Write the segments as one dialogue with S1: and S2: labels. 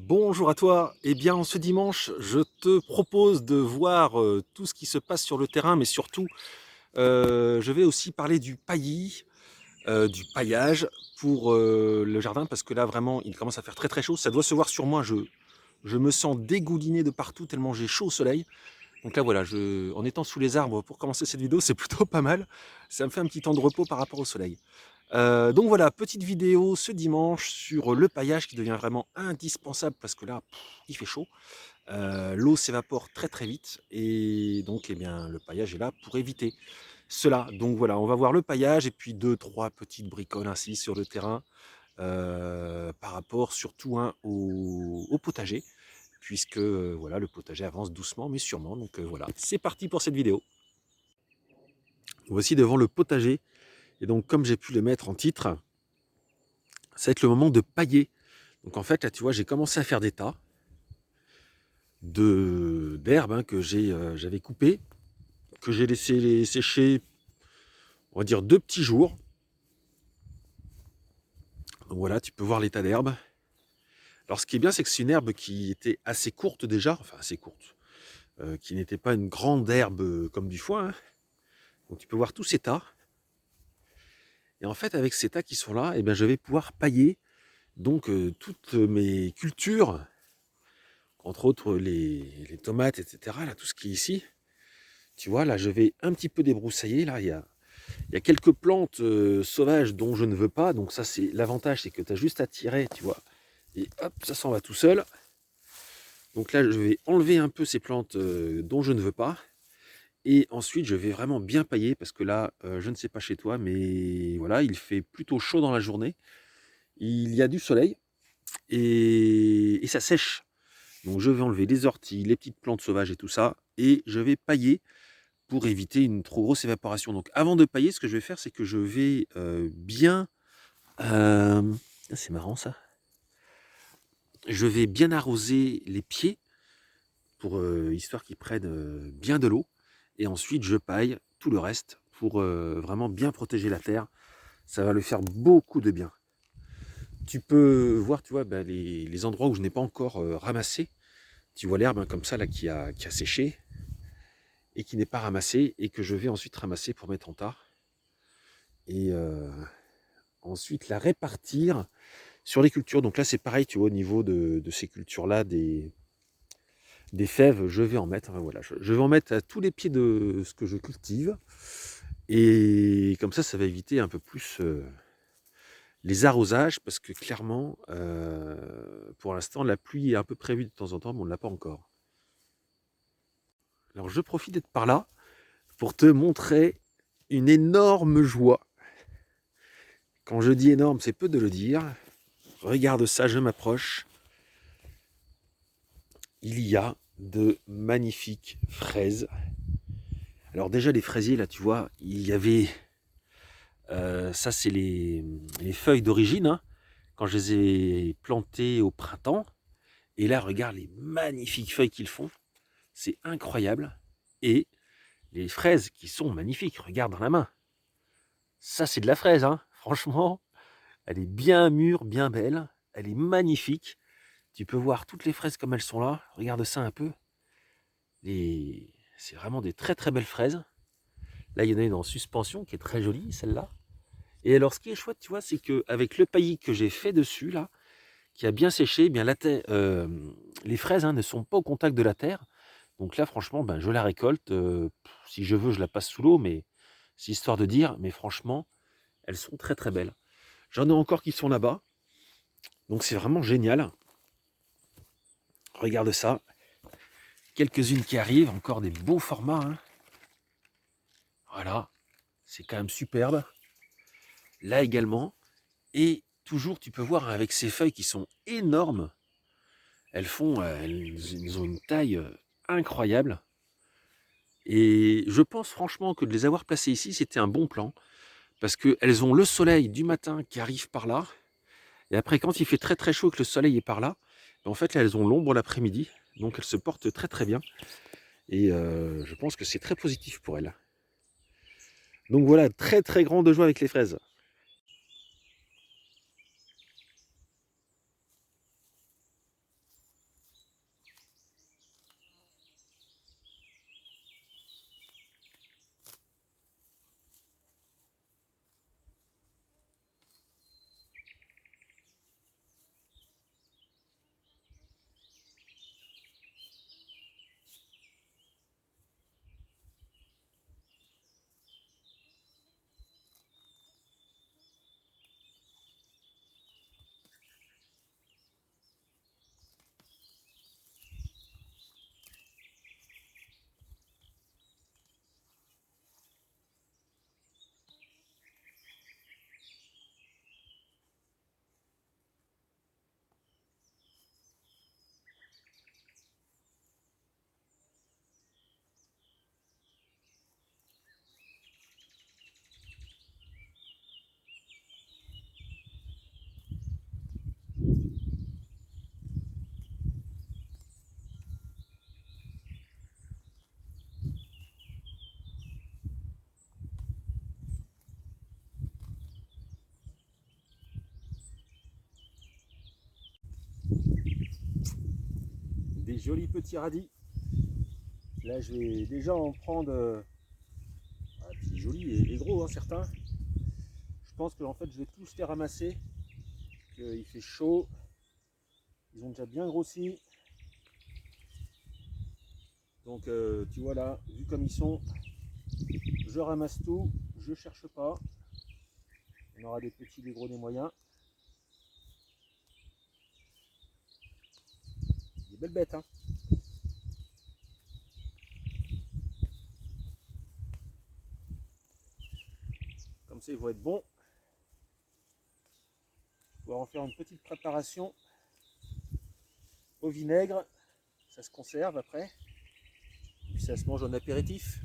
S1: Bonjour à toi. Eh bien, ce dimanche, je te propose de voir tout ce qui se passe sur le terrain, mais surtout, je vais aussi parler du paillis, du paillage pour le jardin, parce que là, vraiment, il commence à faire très très chaud. Ça doit se voir sur moi. Je me sens dégouliné de partout tellement j'ai chaud au soleil. Donc là, voilà, en étant sous les arbres pour commencer cette vidéo, c'est plutôt pas mal. Ça me fait un petit temps de repos par rapport au soleil. Donc voilà, petite vidéo ce dimanche sur le paillage qui devient vraiment indispensable parce que là, il fait chaud. L'eau s'évapore très très vite et donc eh bien, le paillage est là pour éviter cela. Donc voilà, on va voir le paillage et puis deux, trois petites bricoles ainsi sur le terrain par rapport surtout hein, au potager puisque voilà, le potager avance doucement mais sûrement. Donc voilà, c'est parti pour cette vidéo. Voici devant le potager et donc comme j'ai pu le mettre en titre, ça va être le moment de pailler. Donc en fait, là, tu vois, j'ai commencé à faire des tas d'herbes hein, que j'avais coupées, que j'ai laissé les sécher, on va dire 2 petits jours. Donc voilà, tu peux voir l'état d'herbe. Alors ce qui est bien, c'est que c'est une herbe qui était assez courte déjà, enfin assez courte, qui n'était pas une grande herbe comme du foin, hein. Donc tu peux voir tous ces tas. Et en fait, avec ces tas qui sont là, eh bien, je vais pouvoir pailler donc toutes mes cultures, entre autres les tomates, etc. Là, tout ce qui est ici. Tu vois, là, je vais un petit peu débroussailler. Là, il y a quelques plantes sauvages dont je ne veux pas. Donc ça, c'est l'avantage, c'est que tu as juste à tirer, tu vois. Et hop, ça s'en va tout seul. Donc là, je vais enlever un peu ces plantes dont je ne veux pas. Et ensuite, je vais vraiment bien pailler parce que là, je ne sais pas chez toi, mais voilà, il fait plutôt chaud dans la journée. Il y a du soleil et ça sèche. Donc je vais enlever les orties, les petites plantes sauvages et tout ça. Et je vais pailler pour éviter une trop grosse évaporation. Donc avant de pailler, ce que je vais faire, c'est que je vais bien... c'est marrant ça. Je vais bien arroser les pieds pour histoire qu'ils prennent bien de l'eau. Et ensuite, je paille tout le reste pour vraiment bien protéger la terre. Ça va le faire beaucoup de bien. Tu peux voir, tu vois, les endroits où je n'ai pas encore ramassé. Tu vois l'herbe hein, comme ça là qui a séché et qui n'est pas ramassée et que je vais ensuite ramasser pour mettre en tas. Et ensuite la répartir sur les cultures. Donc là, c'est pareil, tu vois, au niveau de ces cultures-là, des fèves, je vais en mettre. Hein, voilà, je vais en mettre à tous les pieds de ce que je cultive. Et comme ça va éviter un peu plus les arrosages, parce que clairement, pour l'instant, la pluie est un peu prévue de temps en temps, mais on ne l'a pas encore. Alors, je profite d'être par là pour te montrer une énorme joie. Quand je dis énorme, c'est peu de le dire. Regarde ça, je m'approche. Il y a de magnifiques fraises. Alors déjà les fraisiers là tu vois, il y avait, ça c'est les feuilles d'origine, hein, quand je les ai plantées au printemps. Et là regarde les magnifiques feuilles qu'ils font, c'est incroyable. Et les fraises qui sont magnifiques, regarde dans la main. Ça c'est de la fraise, hein. Franchement, elle est bien mûre, bien belle, elle est magnifique. Tu peux voir toutes les fraises comme elles sont là, regarde ça un peu. C'est vraiment des très très belles fraises. Là, il y en a une en suspension qui est très jolie, celle-là. Et alors, ce qui est chouette, tu vois, c'est qu'avec le paillis que j'ai fait dessus, là, qui a bien séché, eh bien les fraises hein, ne sont pas au contact de la terre. Donc là, franchement, ben, je la récolte. Si je veux, je la passe sous l'eau, mais c'est histoire de dire. Mais franchement, elles sont très très belles. J'en ai encore qui sont là-bas. Donc c'est vraiment génial. Regarde ça. Quelques-unes qui arrivent, encore des beaux formats, hein. Voilà, c'est quand même superbe. Là également. Et toujours, tu peux voir avec ces feuilles qui sont énormes. Elles ont une taille incroyable. Et je pense franchement que de les avoir placées ici, c'était un bon plan. Parce qu'elles ont le soleil du matin qui arrive par là. Et après, quand il fait très très chaud et que le soleil est par là, en fait, là, elles ont l'ombre l'après-midi. Donc elles se portent très très bien. Et je pense que c'est très positif pour elles. Donc voilà, très très grande joie avec les fraises. des jolis petits radis. Là, je vais déjà en prendre petits jolis et gros, hein, certains. Je pense que en fait, je vais tous les ramasser. Il fait chaud. Ils ont déjà bien grossi. Donc, tu vois là, vu comme ils sont, je ramasse tout. Je cherche pas. On aura des petits, des gros, des moyens. Des belles bêtes, hein. Comme ça, ils vont être bons. On va en faire une petite préparation au vinaigre. Ça se conserve après. Puis ça se mange en apéritif.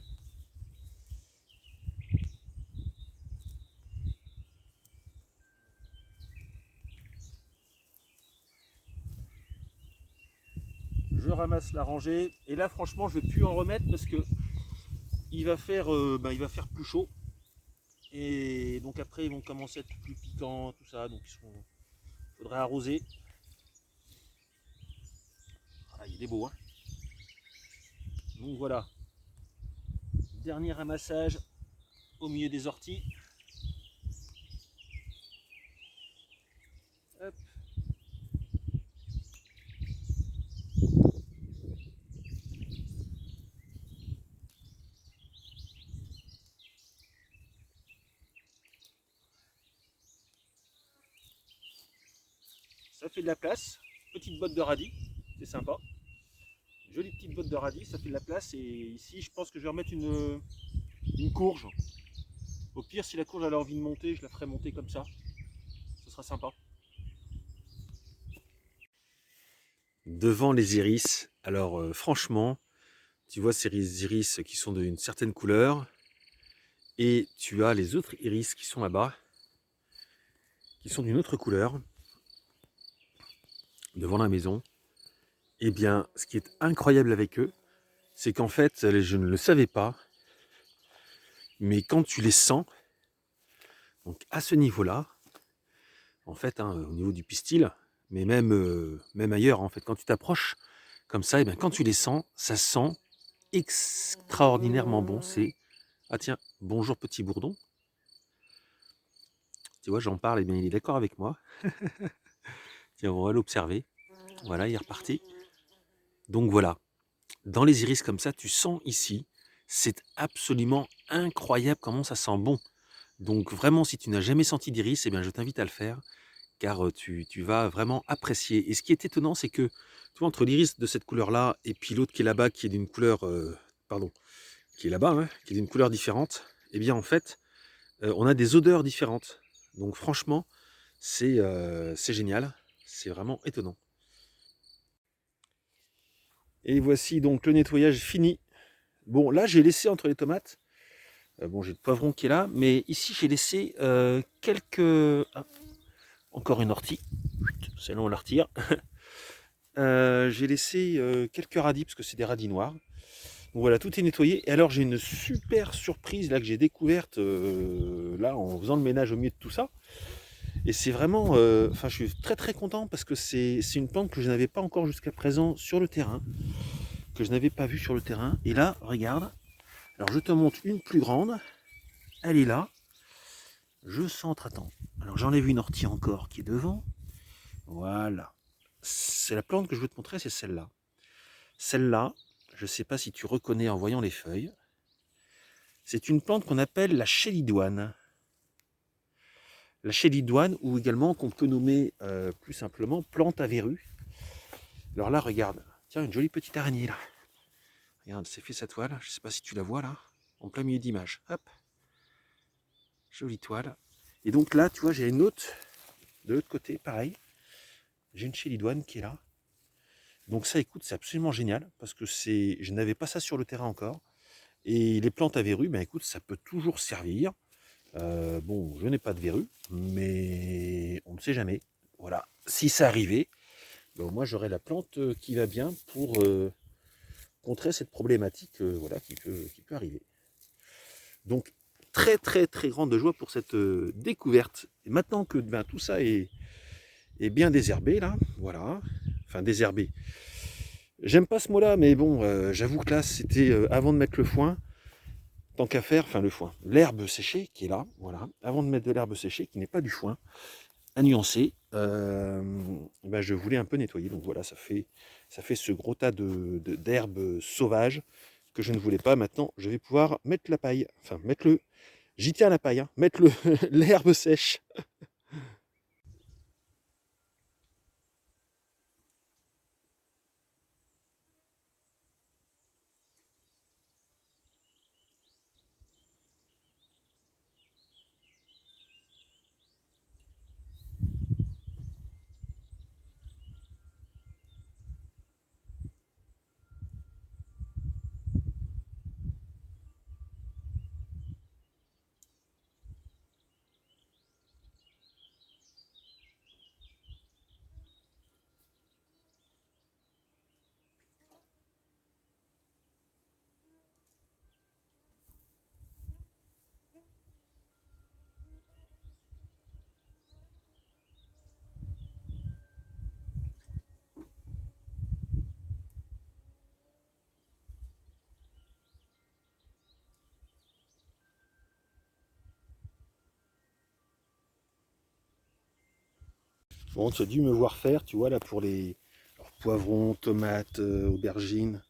S1: Je ramasse la rangée. Et là, franchement, je ne vais plus en remettre parce que il va faire plus chaud. Et donc après, ils vont commencer à être plus piquants, tout ça. Donc il faudrait arroser. Ah, il est beau, hein. Donc voilà. Dernier ramassage au milieu des orties. Hop. Ça fait de la place. Petite botte de radis, c'est sympa. Jolie petite botte de radis, ça fait de la place. Et ici, je pense que je vais remettre une courge. Au pire, si la courge elle a envie de monter, je la ferai monter comme ça. Ce sera sympa. Devant les iris, alors franchement, tu vois ces iris qui sont d'une certaine couleur. Et tu as les autres iris qui sont là-bas, qui sont d'une autre couleur. Devant la maison. Eh bien, ce qui est incroyable avec eux, c'est qu'en fait, je ne le savais pas, mais quand tu les sens, donc à ce niveau-là, en fait, hein, au niveau du pistil, mais même ailleurs, en fait, quand tu t'approches comme ça, et bien quand tu les sens, ça sent extraordinairement bon. C'est ah tiens, bonjour petit bourdon. Tu vois, j'en parle, et bien il est d'accord avec moi. Tiens, on va l'observer. Voilà, il est reparti. Donc voilà, dans les iris comme ça, tu sens ici, c'est absolument incroyable comment ça sent bon. Donc vraiment, si tu n'as jamais senti d'iris, eh bien, je t'invite à le faire, car tu vas vraiment apprécier. Et ce qui est étonnant, c'est que, tu vois, entre l'iris de cette couleur-là et puis l'autre qui est là-bas, qui est d'une couleur, pardon, qui est là-bas, hein, qui est d'une couleur différente, eh bien en fait, on a des odeurs différentes. Donc franchement, c'est génial, c'est vraiment étonnant. Et voici donc le nettoyage fini. Bon, là, j'ai laissé entre les tomates. Bon, j'ai le poivron qui est là, mais ici, j'ai laissé quelques... Ah, encore une ortie. Celle-là, on la retire. J'ai laissé quelques radis, parce que c'est des radis noirs. Donc voilà, tout est nettoyé. Et alors, j'ai une super surprise là que j'ai découverte là en faisant le ménage au milieu de tout ça. Et c'est vraiment... Enfin, je suis très très content parce que c'est une plante que je n'avais pas encore jusqu'à présent sur le terrain. Que je n'avais pas vue sur le terrain. Et là, regarde. Alors, je te montre une plus grande. Elle est là. Je centre, attends. Alors, j'enlève une ortie encore qui est devant. Voilà. C'est la plante que je veux te montrer, c'est celle-là. Celle-là, je ne sais pas si tu reconnais en voyant les feuilles. C'est une plante qu'on appelle la chélidoine. La chélidoine, ou également qu'on peut nommer plus simplement plante à verrues. Alors là, regarde. Tiens, une jolie petite araignée là. Regarde, c'est fait sa toile. Je ne sais pas si tu la vois là. En plein milieu d'image. Hop. Jolie toile. Et donc là, tu vois, j'ai une autre. De l'autre côté, pareil. J'ai une chélidoine qui est là. Donc ça, écoute, c'est absolument génial. Parce que je n'avais pas ça sur le terrain encore. Et les plantes à verrues, ben écoute, ça peut toujours servir. Bon, je n'ai pas de verrues, mais on ne sait jamais. Voilà, si ça arrivait, ben, au moins j'aurais la plante qui va bien pour contrer cette problématique voilà, qui peut arriver. Donc, très très très grande joie pour cette découverte. Et maintenant que ben, tout ça est bien désherbé, là, voilà, enfin désherbé, J'aime pas ce mot-là, mais bon, j'avoue que là, c'était avant de mettre le foin, tant qu'à faire, enfin le foin, l'herbe séchée qui est là, voilà, avant de mettre de l'herbe séchée, qui n'est pas du foin, à nuancer, bah, je voulais un peu nettoyer. Donc voilà, ça fait ce gros tas d'herbes sauvages que je ne voulais pas. Maintenant, je vais pouvoir mettre la paille, enfin mettre le, j'y tiens la paille, hein, mettre le l'herbe sèche. Bon, tu as dû me voir faire, tu vois, là pour les alors, poivrons, tomates, aubergines,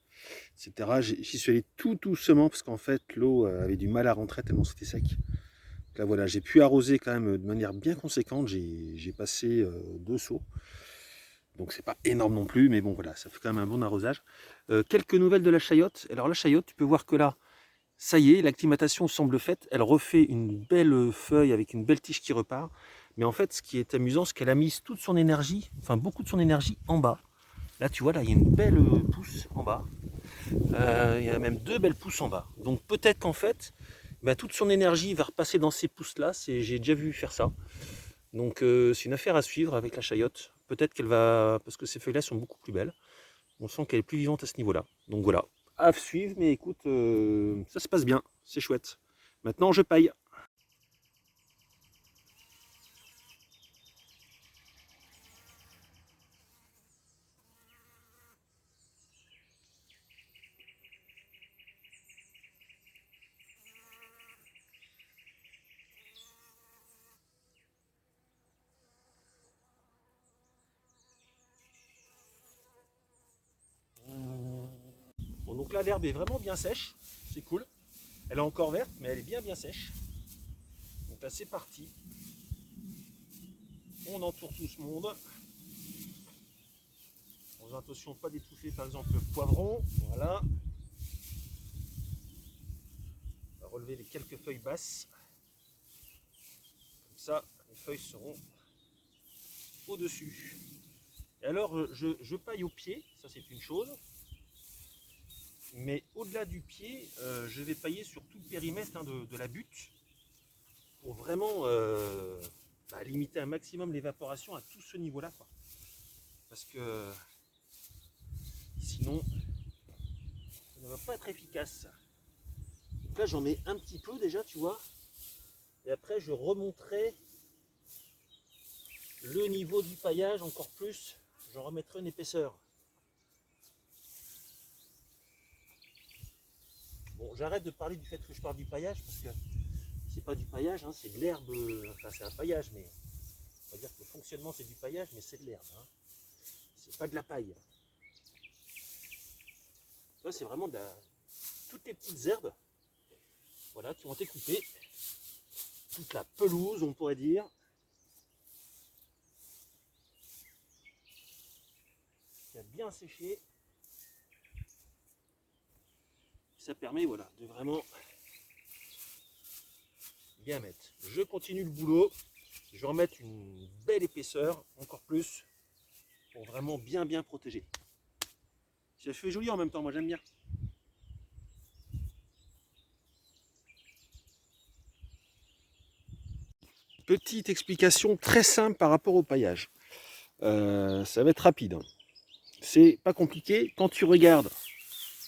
S1: etc. J'y suis allé tout doucement parce qu'en fait l'eau avait du mal à rentrer tellement c'était sec. Donc là voilà, j'ai pu arroser quand même de manière bien conséquente. J'ai passé 2 seaux. Donc c'est pas énorme non plus, mais bon voilà, ça fait quand même un bon arrosage. Quelques nouvelles de la chayotte. Alors la chayotte, tu peux voir que là, ça y est, l'acclimatation semble faite. Elle refait une belle feuille avec une belle tige qui repart. Mais en fait, ce qui est amusant, c'est qu'elle a mis toute son énergie, enfin beaucoup de son énergie en bas. Là, tu vois, là, il y a une belle pousse en bas. Il y a même 2 belles pousses en bas. Donc peut-être qu'en fait, bah, toute son énergie va repasser dans ces pousses-là. J'ai déjà vu faire ça. Donc c'est une affaire à suivre avec la chayotte. Peut-être qu'elle va, parce que ces feuilles-là sont beaucoup plus belles. On sent qu'elle est plus vivante à ce niveau-là. Donc voilà, à suivre, mais écoute, ça se passe bien, c'est chouette. Maintenant, je paille. Bon, donc là, l'herbe est vraiment bien sèche, c'est cool. Elle est encore verte, mais elle est bien sèche. Donc là, c'est parti. On entoure tout ce monde. En faisant attention de ne pas d'étouffer, par exemple, le poivron. Voilà. On va relever les quelques feuilles basses. Comme ça, les feuilles seront au-dessus. Et alors, je paille au pied, ça c'est une chose. Mais au-delà du pied, je vais pailler sur tout le périmètre hein, de la butte pour vraiment limiter un maximum l'évaporation à tout ce niveau-là. Parce que sinon, ça ne va pas être efficace. Donc là, j'en mets un petit peu déjà, tu vois. Et après, je remonterai le niveau du paillage encore plus. J'en remettrai une épaisseur. Bon, j'arrête de parler du fait que je parle du paillage parce que c'est pas du paillage, hein, c'est de l'herbe. Enfin, c'est un paillage, mais on va dire que le fonctionnement c'est du paillage, mais c'est de l'herbe. Hein. C'est pas de la paille. Là, c'est vraiment toutes les petites herbes, voilà, qui ont été coupées. Toute la pelouse, on pourrait dire. Qui a bien séché. Ça permet, voilà, de vraiment bien mettre. Je continue le boulot. Je vais remettre une belle épaisseur, encore plus, pour vraiment bien protéger. Ça fait joli en même temps, moi j'aime bien. Petite explication très simple par rapport au paillage. Ça va être rapide. Hein. C'est pas compliqué. Quand tu regardes,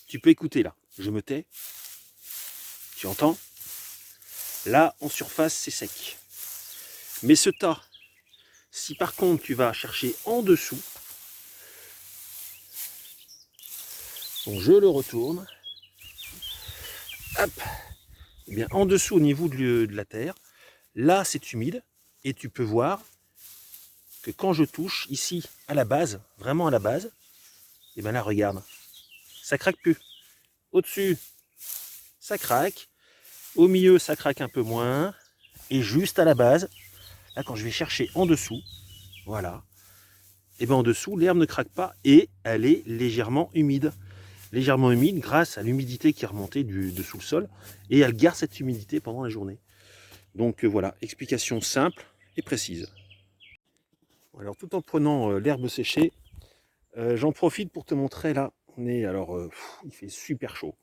S1: tu peux écouter là. Je me tais. Tu entends? Là, en surface, c'est sec. Mais ce tas, si par contre tu vas chercher en dessous, Donc je le retourne. Hop. Et bien en dessous au niveau de la terre, là c'est humide et tu peux voir que quand je touche ici à la base, vraiment à la base, et bien là regarde, ça craque plus. Au-dessus, ça craque. Au milieu, ça craque un peu moins. Et juste à la base, là quand je vais chercher en dessous, voilà, et bien en dessous, l'herbe ne craque pas et elle est légèrement humide. Légèrement humide grâce à l'humidité qui est remontée dessous le sol. Et elle garde cette humidité pendant la journée. Donc voilà, explication simple et précise. Alors tout en prenant l'herbe séchée, j'en profite pour te montrer là. Il fait super chaud.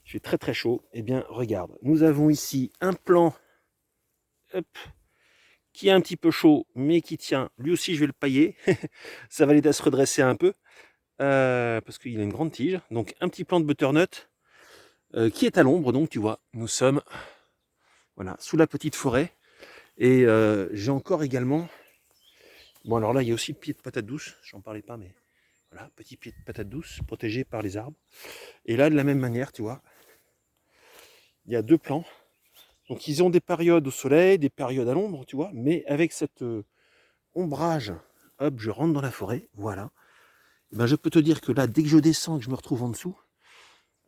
S1: Il fait très très chaud. Eh bien regarde, nous avons ici un plan hop, qui est un petit peu chaud mais qui tient. Lui aussi je vais le pailler. Ça va l'aider à se redresser un peu parce qu'il a une grande tige. Donc un petit plant de butternut qui est à l'ombre. Donc tu vois, nous sommes voilà, sous la petite forêt. Et j'ai encore également... Bon alors là il y a aussi le pied de patate douce. J'en parlais pas mais... Voilà, petit pied de patate douce protégé par les arbres. Et là, de la même manière, tu vois, il y a deux plants. Donc, ils ont des périodes au soleil, des périodes à l'ombre, tu vois, mais avec cet ombrage, hop, je rentre dans la forêt, voilà. Et ben, je peux te dire que là, dès que je descends et que je me retrouve en dessous,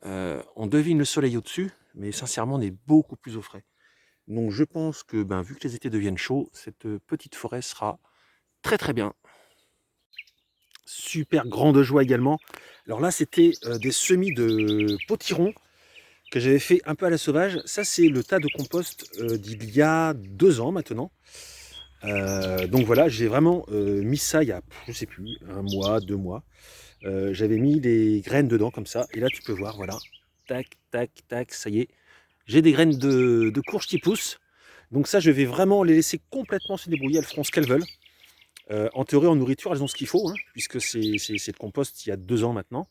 S1: on devine le soleil au-dessus, mais sincèrement, on est beaucoup plus au frais. Donc, je pense que, ben, vu que les étés deviennent chauds, cette petite forêt sera très très bien. Super grande joie également. Alors là, c'était des semis de potiron que j'avais fait un peu à la sauvage. Ça, c'est le tas de compost d'il y a 2 ans maintenant. Donc voilà, j'ai vraiment mis ça il y a, je sais plus, 1 mois, 2 mois. J'avais mis les graines dedans comme ça. Et là, tu peux voir, voilà. Tac, tac, tac, ça y est. J'ai des graines de courge qui poussent. Donc ça, je vais vraiment les laisser complètement se débrouiller. Elles feront ce qu'elles veulent. En théorie, en nourriture, elles ont ce qu'il faut, hein, puisque c'est le compost il y a 2 ans maintenant.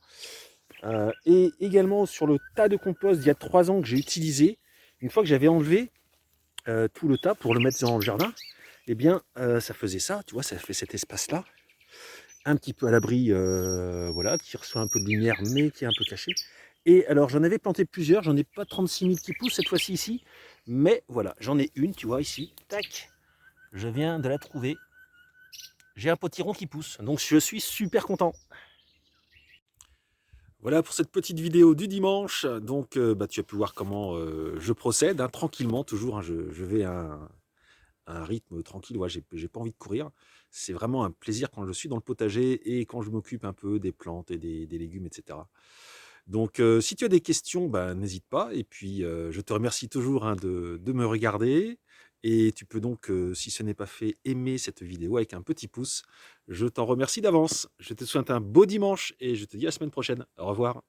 S1: Et également sur le tas de compost d'il y a 3 ans que j'ai utilisé, une fois que j'avais enlevé tout le tas pour le mettre dans le jardin, eh bien ça faisait ça, tu vois, ça fait cet espace-là, un petit peu à l'abri, voilà, qui reçoit un peu de lumière mais qui est un peu caché. Et alors j'en avais planté plusieurs, j'en ai pas 36 000 qui poussent cette fois-ci ici, mais voilà, j'en ai une, tu vois, ici, tac, je viens de la trouver. J'ai un potiron qui pousse, donc je suis super content. Voilà pour cette petite vidéo du dimanche. Donc tu as pu voir comment je procède, hein, tranquillement toujours, hein, je vais à un rythme tranquille, ouais, j'ai pas envie de courir. C'est vraiment un plaisir quand je suis dans le potager et quand je m'occupe un peu des plantes et des légumes, etc. Donc si tu as des questions, n'hésite pas. Et puis je te remercie toujours, hein, de me regarder. Et tu peux donc, si ce n'est pas fait, aimer cette vidéo avec un petit pouce. Je t'en remercie d'avance. Je te souhaite un beau dimanche et je te dis à la semaine prochaine. Au revoir.